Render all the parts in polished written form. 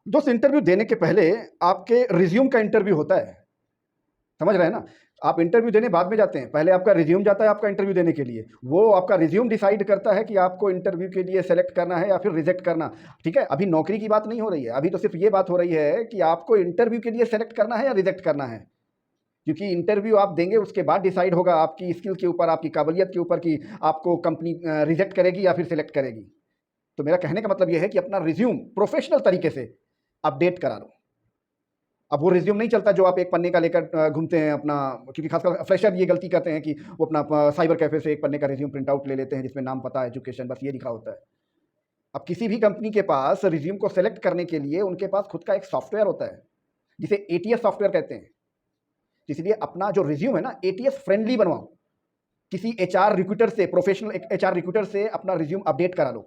दोस्त, इंटरव्यू देने के पहले आपके रिज्यूम का इंटरव्यू होता है। समझ रहे हैं ना? आप इंटरव्यू देने बाद में जाते हैं, पहले आपका रिज्यूम जाता है आपका इंटरव्यू देने के लिए। वो आपका रिज्यूम डिसाइड करता है कि आपको इंटरव्यू के लिए सेलेक्ट करना है या फिर रिजेक्ट करना। ठीक है, अभी नौकरी की बात नहीं हो रही है, अभी तो सिर्फ ये बात हो रही है कि आपको इंटरव्यू के लिए सेलेक्ट करना है या रिजेक्ट करना है। क्योंकि इंटरव्यू आप देंगे, उसके बाद डिसाइड होगा आपकी स्किल के ऊपर, आपकी काबिलियत के ऊपर, कि आपको कंपनी रिजेक्ट करेगी या फिर सिलेक्ट करेगी। तो मेरा कहने का मतलब ये है कि अपना रिज्यूम प्रोफेशनल तरीके से अपडेट करा लो। अब वो रिज्यूम नहीं चलता जो आप एक पन्ने का लेकर घूमते हैं अपना, क्योंकि खासकर फ्रेशर ये गलती करते हैं कि वो अपना साइबर कैफे से एक पन्ने का रिज्यूम प्रिंट आउट ले लेते हैं जिसमें नाम, पता, एजुकेशन, बस ये लिखा होता है। अब किसी भी कंपनी के पास रिज्यूम को सेलेक्ट करने के लिए उनके पास खुद का एक सॉफ्टवेयर होता है जिसे एटीएस सॉफ्टवेयर कहते हैं। इसलिए अपना जो रिज्यूम है ना, एटीएस फ्रेंडली बनवाओ। किसी एचआर रिक्रूटर से, प्रोफेशनल एचआर रिक्रूटर से अपना रिज्यूम अपडेट करा लो।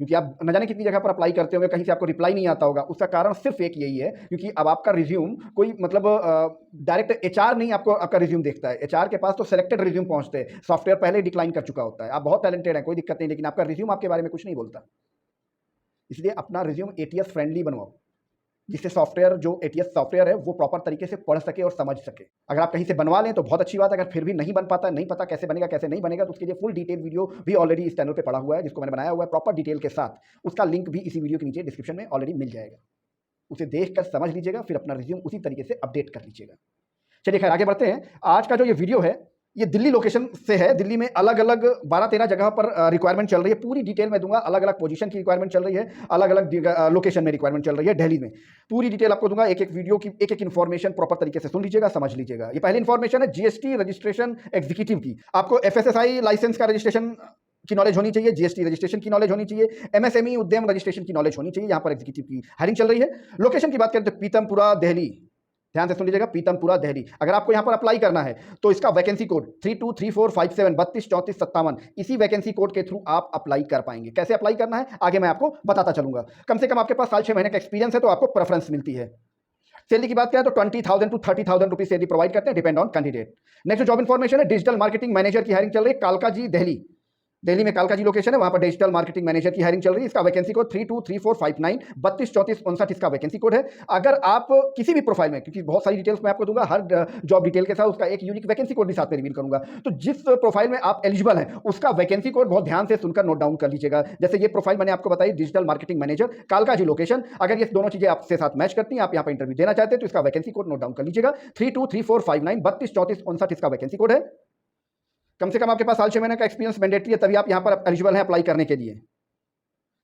क्योंकि आप न जाने कितनी जगह पर अप्लाई करते होंगे, कहीं से आपको रिप्लाई नहीं आता होगा। उसका कारण सिर्फ एक यही है, क्योंकि अब आपका रिज्यूम कोई मतलब डायरेक्ट एचआर नहीं आपको आपका रिज्यूम देखता है। एचआर के पास तो सिलेक्टेड रिज्यूम पहुंचते हैं, सॉफ्टवेयर पहले ही डिक्लाइन कर चुका होता है। आप बहुत टैलेंटेड हैं, कोई दिक्कत नहीं, लेकिन आपका रिज्यूम आपके बारे में कुछ नहीं बोलता। इसलिए अपना रिज्यूम एटीएस फ्रेंडली बनवाओ, जिससे सॉफ्टवेयर, जो एटीएस सॉफ्टवेयर है, वो प्रॉपर तरीके से पढ़ सके और समझ सके। अगर आप कहीं से बनवा लें तो बहुत अच्छी बात है। अगर फिर भी नहीं बन पाता, नहीं पता कैसे बनेगा कैसे नहीं बनेगा, तो उसके लिए फुल डिटेल वीडियो भी ऑलरेडी इस चैनल पे पड़ा हुआ है, जिसको मैंने बनाया हुआ है प्रॉपर डिटेल के साथ। उसका लिंक भी इसी वीडियो के नीचे डिस्क्रिप्शन में ऑलरेडी मिल जाएगा। उसे देखकर समझ लीजिएगा, फिर अपना रिज्यूम उसी तरीके से अपडेट कर लीजिएगा। चलिए खैर, आगे बढ़ते हैं। आज का जो ये वीडियो है, ये दिल्ली लोकेशन से है। दिल्ली में अलग अलग 12-13 जगह पर रिक्वायरमेंट चल रही है। पूरी डिटेल मैं दूंगा, अलग अलग पोजीशन की रिक्वायरमेंट चल रही है, अलग अलग लोकेशन में रिक्वायरमेंट चल रही है दिल्ली में। पूरी डिटेल आपको दूंगा, एक एक वीडियो की एक एक इन्फॉर्मेशन प्रॉपर तरीके से सुन लीजिएगा, समझ लीजिएगा। ये पहली इन्फॉर्मेशन है जीएसटी रजिस्ट्रेशन एग्जीक्यूटिव की। आपको एफएसएसआई लाइसेंस का रजिस्ट्रेशन की नॉलेज होनी चाहिए, जीएसटी रजिस्ट्रेशन की नॉलेज होनी चाहिए, एमएसएमई उद्यम रजिस्ट्रेशन की नॉलेज होनी चाहिए। यहाँ पर एग्जीक्यूटिव की हायरिंग चल रही है। लोकेशन की बात करें तो पीतमपुरा दिल्ली, ध्यान से सुन लीजिएगा, पीतमपुरा दिल्ली। अगर आपको यहां पर अप्लाई करना है तो इसका वैकेंसी कोड 323457 323457, इसी वैकेंसी कोड के थ्रू आप अप्लाई कर पाएंगे। कैसे अप्लाई करना है आगे मैं आपको बताता चलूंगा। कम से कम आपके पास 6 महीने का एक्सपीरियंस है तो आपको प्रेफरेंस मिलती है। सैलरी की बात करें तो 20,000 to 30,000 रुपीज सैलरी प्रोवाइड करते हैं, depend on candidate. Next job information है, डिजिटल मार्केटिंग मैनेजर की हायरिंग चल रही है, कालकाजी दिल्ली। दिल्ली में कालकाजी लोकेशन है, वहां पर डिजिटल मार्केटिंग मैनेजर की हायरिंग चल रही है। इसका वैकेंसी कोड 323459 323459 इसका वैकेंसी कोड है। अगर आप किसी भी प्रोफाइल में, क्योंकि बहुत सारी डिटेल्स मैं आपको दूंगा, हर जॉब डिटेल के साथ उसका एक यूनिक वैकेंसी कोड भी साथ में रिवील करूंगा। तो जिस प्रोफाइल में आप एलिजिबल हैं उसका वैकेंसी कोड बहुत ध्यान से सुनकर नोट डाउन कर लीजिएगा। जैसे ये प्रोफाइल मैंने आपको बताई, digital marketing manager, Kalkaji location. अगर ये दोनों चीजें आपसे साथ मैच करती हैं, आप यहाँ पर इंटरव्यू देना चाहते हैं, तो इसका वैकेंसी कोड नोट डाउन कर लीजिएगा। 323459 323459 इसका वैकेंसी कोड है। कम से कम आपके पास 6 महीने का एक्सपीरियंस मैंडेटरी है, तभी आप यहां पर एलिजिबल हैं अप्लाई करने के लिए।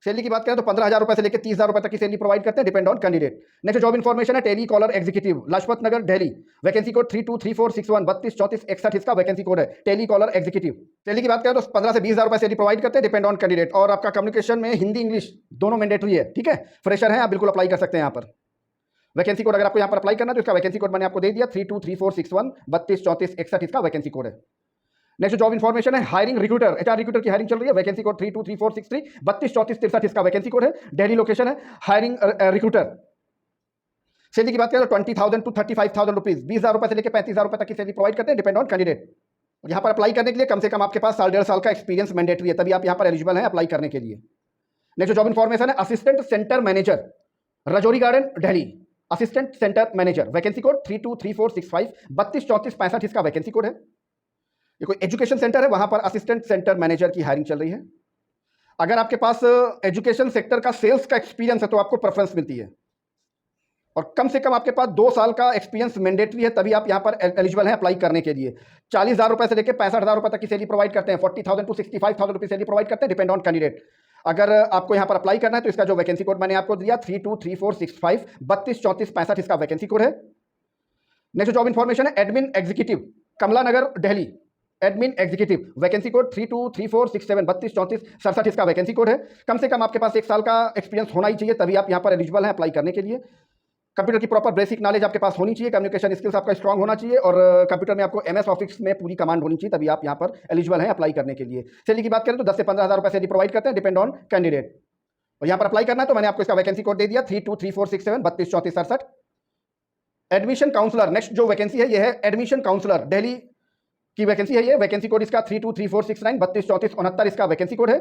सैलरी की बात करें तो 15,000 रुपए से लेकर 30,000 रुपए तक की सैलरी प्रोवाइड करते हैं, depend on candidate. Next job information है, tele collar executive, Lajpat Nagar Delhi. Vacancy code 323461 323461 इसका वैकेंसी कोड है, टेली कॉलर एग्जीक्यूटिव। सैलरी की बात करें तो 15 से 20,000 रुपए सैलरी प्रोवाइड करते हैं, डिपेंड ऑन कैंडिडेट। और आपका कम्युनिकेशन में हिंदी इंग्लिश दोनों मैंडेटरी है, ठीक है। फ्रेशर है, आप बिल्कुल अप्लाई कर सकते हैं यहाँ पर। वैकेंसी कोड अगर आपको यहाँ पर अप्लाई करना है तो इसका वैकेंसी कोड मैंने आपको दे दिया, 323461 323461 इसका वैकेंसी कोड है। नेक्स्ट जॉब इन्फॉर्मेशन है, हायरिंग रिक्रूटर, एचआर रिक्रूटर की हायरिंग चल रही है। वैकेंसी कोड 323463 323463 इसका वैकेंसी कोड है, दिल्ली लोकेशन है। Hiring recruiter. सैलरी की बात करें तो 20,000 to 35,000 रुपीज, 20,000 रुपए से लेकर 35,000 रुपए तक की सैलरी प्रोवाइड करते हैं, डिपेंड ऑन कैंडिडेट। और यहाँ पर अप्लाई करने के लिए कम से कम आपके पास 1.5 साल का एक्सपीरियंस मैंडेटरी है, तभी आप यहाँ पर एलिजिबल हैं अप्लाई करने के लिए। नेक्स्ट जॉब इन्फॉर्मेशन है, assistant centre manager, Rajouri garden Delhi. Assistant centre manager, vacancy code 323465 323465 इसका वैकेंसी कोड है। ये कोई एजुकेशन सेंटर है, वहां पर असिस्टेंट सेंटर मैनेजर की हायरिंग चल रही है। अगर आपके पास एजुकेशन सेक्टर का सेल्स का एक्सपीरियंस है तो आपको प्रेफरेंस मिलती है। और कम से कम आपके पास 2 साल का एक्सपीरियंस मैंडेटरी है, तभी आप यहां पर एलिजिबल हैं अप्लाई करने के लिए। 40,000 रुपए से लेकर 65,000 रुपए तक की सैलरी प्रोवाइड करते हैं, 40,000 to 65,000 रुपीज सैलरी प्रोवाइड करते हैं, डिपेंड ऑन कैंडिडेट। अगर आपको यहां पर अप्लाई करना है तो इसका जो वैकेंसी कोड मैंने आपको दिया 323465 323465 इसका वैकेंसी कोड है। नेक्स्ट जॉब इन्फॉर्मेशन है, admin executive, Kamla Nagar Delhi. Admin executive, vacancy code 323467 323467 इसका वैकेंसी कोड है। कम से कम आपके पास 1 साल का एक्सपीरियंस होना ही चाहिए, तभी आप यहां पर एलिजिबल हैं अप्लाई करने के लिए। कंप्यूटर की प्रॉपर बेसिक नॉलेज आपके पास होनी चाहिए, कम्युनिकेशन स्किल्स आपका स्ट्रांग होना चाहिए, और कंप्यूटर में आपको एमएस ऑफिस में पूरी कमांड होनी चाहिए, तभी आप यहां पर एलिजिबल हैं अप्लाई करने के लिए। सैलरी की बात करें तो 10 से 15,000 रुपए सैलरी प्रोवाइड करते हैं, डिपेंड ऑन कैंडिडेट। और यहां पर अप्लाई करना है तो मैंने आपको इसका वैकेंसी कोड दे दिया 323467 323467। एडमिशन काउंसलर, नेक्स्ट जो वैकेंसी है ये है एडमिशन काउंसलर, दिल्ली की वैकेंसी है ये। वैकेंसी कोड इसका 323469 323469 इसका वैकेंसी कोड है।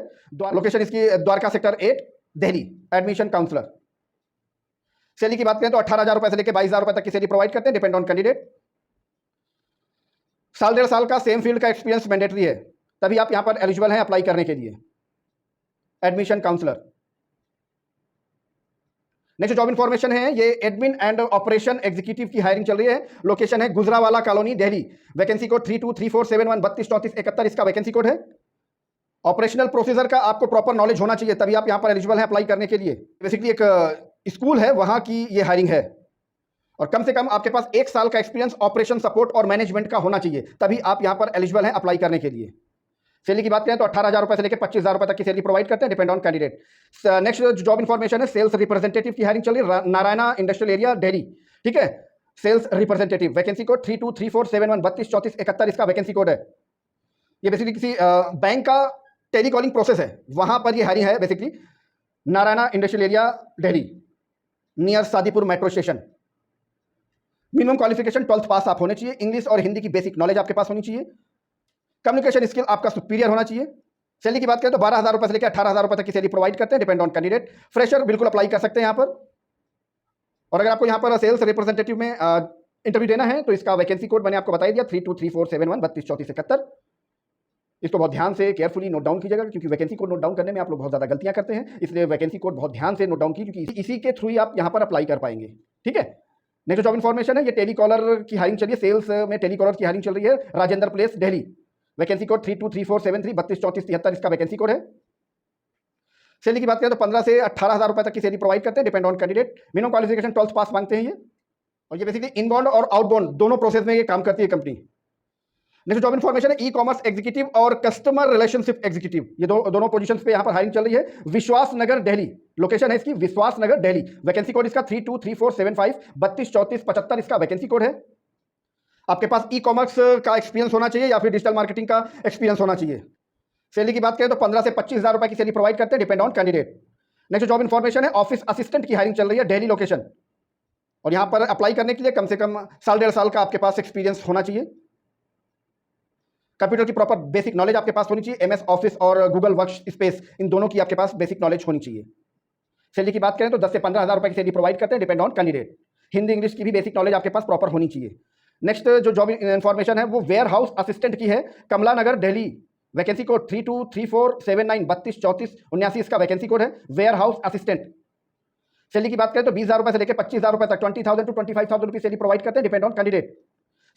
लोकेशन इसकी Dwarka sector 8 Delhi, admission counsellor. Salary की बात करें तो 18,000 रुपए से लेकर 22,000 रुपए तक की सैलरी प्रोवाइड करते हैं, डिपेंड ऑन कैंडिडेट। साल 1.5 साल का सेम फील्ड का एक्सपीरियंस मैंडेटरी है, तभी आप यहां पर एलिजिबल हैं अप्लाई करने के लिए। Admission counsellor. Next job information है, ये एडमिन एंड ऑपरेशन एग्जीक्यूटिव की हायरिंग चल रही है। लोकेशन है Gujranwala colony, Delhi. Vacancy code 323471 323471 इसका वैकेंसी कोड है। ऑपरेशनल प्रोसीजर का आपको प्रॉपर नॉलेज होना चाहिए, तभी आप यहां पर एलिजिबल हैं अप्लाई करने के लिए। बेसिकली एक स्कूल है, वहां की ये हायरिंग है, और कम से कम आपके पास 1 साल का एक्सपीरियंस ऑपरेशन सपोर्ट और मैनेजमेंट का होना चाहिए, तभी आप यहां पर एलिजिबल हैं अप्लाई करने के लिए। सैलरी की बात करें तो 18,000 से लेकर 25,000 तक की सैलरी प्रोवाइड करते हैं, depend on candidate. Next job information है, सेल्स रिप्रेजेंटेटिव की हायरिंग चल रही है, नारायणा इंडस्ट्रियल एरिया, दिल्ली। ठीक है, सेल्स रिप्रेजेंटेटिव। वैकेंसी कोड 323471 323471 इसका वैकेंसी कोड है। ये बेसिकली किसी बैंक का टेलीकॉलिंग प्रोसेस है, वहां पर ये हायरिंग है। Basically Narayana industrial area, Delhi, near Sadipur metro station. Minimum qualification 12th पास आप होने चाहिए। इंग्लिश और हिंदी की बेसिक नॉलेज आपके पास होनी चाहिए। कम्युनिकेशन स्किल आपका सुपीरियर होना चाहिए। सैलरी की बात करें तो 12,000 से लेकर 18,000 तक की सैलरी प्रोवाइड करते हैं, डिपेंड ऑन कैंडिडेट। फ्रेशर बिल्कुल अप्लाई कर सकते हैं यहाँ पर। और अगर आपको यहाँ पर सेल्स रिप्रेजेंटेटिव में इंटरव्यू देना है तो इसका वैकेंसी कोड मैंने आपको बता दिया, 323471 323471। इसको बहुत ध्यान से केयरफुली नोट डाउन कीजिएगा, क्योंकि वैकेंसी कोड नोट डाउन करने में आप लोग बहुत ज़्यादा गलतियां करते हैं, इसलिए वैकेंसी कोड बहुत ध्यान से नोट डाउन कीजिए, क्योंकि इसी के थ्रू ही आप यहाँ पर अप्लाई कर पाएंगे। ठीक है, नेक्स्ट जॉब इन्फॉर्मेशन है, ये टेलीकॉलर की हायरिंग चलिए, सेल्स में टेलीकॉलर की हायरिंग चल रही है, Rajendra place, Delhi. Vacancy code 323473 323473 इसका वैकेंसी कोड है। सैलरी की बात करें तो 15 से 18,000 रुपए तक की सैलरी प्रोवाइड करते हैं, depend on candidate. Minimum qualification 12th पास मांगते हैं ये, और ये बेसिकली इनबाउंड और आउटबाउंड दोनों प्रोसेस में ये काम करती है कंपनी। नेक्स्ट जॉब इन्फॉर्मेशन है, ई कॉमर्स एग्जीक्यूटिव और कस्टमर रिलेशनशिप एग्जीक्यूटिव, ये दोनों पोजीशंस पे यहाँ पर हायरिंग चल रही है। विश्वास नगर, दिल्ली। लोकेशन है इसकी विश्वास नगर, दिल्ली। वैकेंसी कोड इसका 323475 323475 इसका वैकेंसी कोड है। आपके पास ई कॉमर्स का एक्सपीरियंस होना चाहिए या फिर डिजिटल मार्केटिंग का एक्सपीरियंस होना चाहिए। सैलरी की बात करें तो 15 से 25,000 रुपए की सैलरी प्रोवाइड करते हैं, depend on candidate. Next job information है, ऑफिस असिस्टेंट की हायरिंग चल रही है, दिल्ली लोकेशन। और यहां पर अप्लाई करने के लिए कम से कम साल 1.5 साल का आपके पास एक्सपीरियंस होना चाहिए। कंप्यूटर की प्रॉपर बेसिक नॉलेज आपके पास होनी चाहिए, एमएस ऑफिस और गूगल वर्क स्पेस, इन दोनों की आपके पास बेसिक नॉलेज होनी चाहिए। सैलरी की बात करें तो 10 से 15,000 रुपए की सैलरी प्रोवाइड करते हैं, depend on candidate. Hindi English की भी बेसिक नॉलेज आपके पास प्रॉपर होनी चाहिए। नेक्स्ट जो जॉब इन्फॉर्मेशन है वो वेयर हाउस असिस्टेंट की है, कमला नगर, दिल्ली। वैकेंसी कोड 323479 323479 इसका वैकेंसी कोड है, वेयर हाउस असिस्टेंट। सैलरी की बात करें तो 20,000 रुपए से लेकर 25,000 रुपए तक 20,000 to 25,000 रुपीज सैलरी प्रोवाइड करते हैं, डिपेंड ऑन कैंडिडेट।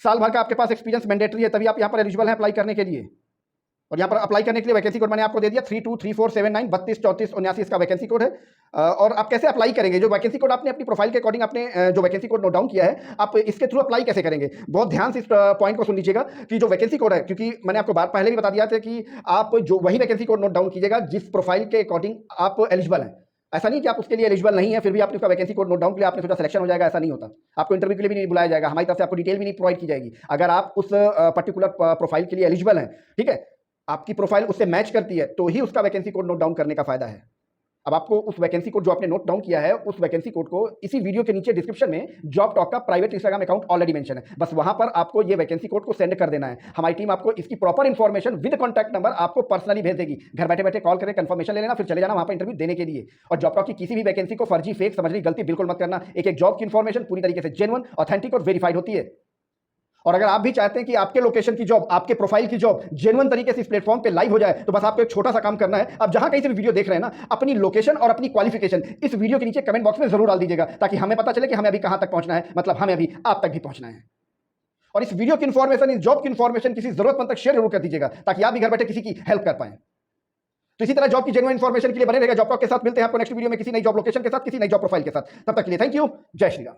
साल भर का आपके पास एक्सपीरियंस मैंडेटरी है, तभी आप यहाँ पर एलिजिबल हैं अप्लाई करने के लिए। और यहाँ पर अप्लाई करने के लिए वैकेंसी कोड मैंने आपको दे दिया, 323479 323479 इसका वैकेंसी कोड है। और आप कैसे अप्लाई करेंगे, जो वैकेंसी कोड आपने अपनी प्रोफाइल के अकॉर्डिंग आपने जो वैकेंसी कोड नोट डाउन किया है, आप इसके थ्रू अप्लाई कैसे करेंगे। बहुत ध्यान से इस पॉइंट को सुन लीजिएगा कि जो वैकेंसी कोड है, क्योंकि मैंने आपको बात पहले भी बता दिया था कि आप जो वही वैकेंसी कोड नोट डाउन कीजिएगा जिस प्रोफाइल के अकॉर्डिंग आप एलिजिबल हैं। ऐसा नहीं कि आप उसके लिए एलिजिबल नहीं है फिर भी आपने उसका वैकेंसी कोड नोट डाउन किया, आपने सोचा सिलेक्शन हो जाएगा, ऐसा नहीं होता। आपको इंटरव्यू के लिए भी नहीं बुलाया जाएगा, हमारी तरफ से आपको डिटेल भी नहीं प्रोवाइड की जाएगी। अगर आप उस पर्टिकुलर प्रोफाइल के लिए एलिजिबल हैं, ठीक है, आपकी प्रोफाइल उससे मैच करती है, तो ही उसका वैकेंसी कोड नोट डाउन करने का फायदा है। अब आपको उस वैकेंसी कोड जो आपने नोट डाउन किया है, उस वैकेंसी कोड को इसी वीडियो के नीचे डिस्क्रिप्शन में जॉब टॉक का private Instagram account already mention है, बस वहां पर आपको ये वैकेंसी कोड को सेंड कर देना है। हमारी टीम आपको इसकी proper information with contact number आपको पर्सनली भेज देगी। घर बैठे बैठे कॉल करके कंफर्मेशन ले लेना, फिर चले जाना वहां पर इंटरव्यू देने के लिए। और जॉब टॉक की किसी भी वैकेंसी को फर्जी, फेक समझने की गलती बिल्कुल मत करना। एक एक जॉब की इंफॉर्मेशन पूरी तरीके से जेन्युइन, ऑथेंटिक और वेरीफाइड होती है। और अगर आप भी चाहते हैं कि आपके लोकेशन की जॉब, आपके प्रोफाइल की जॉब जेन्युइन तरीके से इस प्लेटफॉर्म पे लाइव हो जाए, तो बस आपको एक छोटा सा काम करना है। आप जहां कहीं से भी वीडियो देख रहे हैं ना, अपनी लोकेशन और अपनी क्वालिफिकेशन इस वीडियो के नीचे कमेंट बॉक्स में जरूर डाल दीजिएगा, ताकि हमें पता चले कि हमें अभी कहां तक पहुंचना है, मतलब हमें अभी आप तक भी पहुंचना है। और इस वीडियो की इंफॉर्मेशन, इस जॉब की इंफॉर्मेशन किसी जरूरतमंद तक शेयर जरूर कर दीजिएगा, ताकि आप भी घर बैठे किसी की हेल्प कर पाए। तो इसी तरह जॉब की जेन्युइन इंफॉर्मेशन के लिए बने रहेगा जॉब टॉक के साथ। मिलते हैं आपको नेक्स्ट वीडियो में किसी नई जॉब लोकेशन के साथ, किसी नई जॉब प्रोफाइल के साथ। तब तक के लिए थैंक यू, जय श्री राम।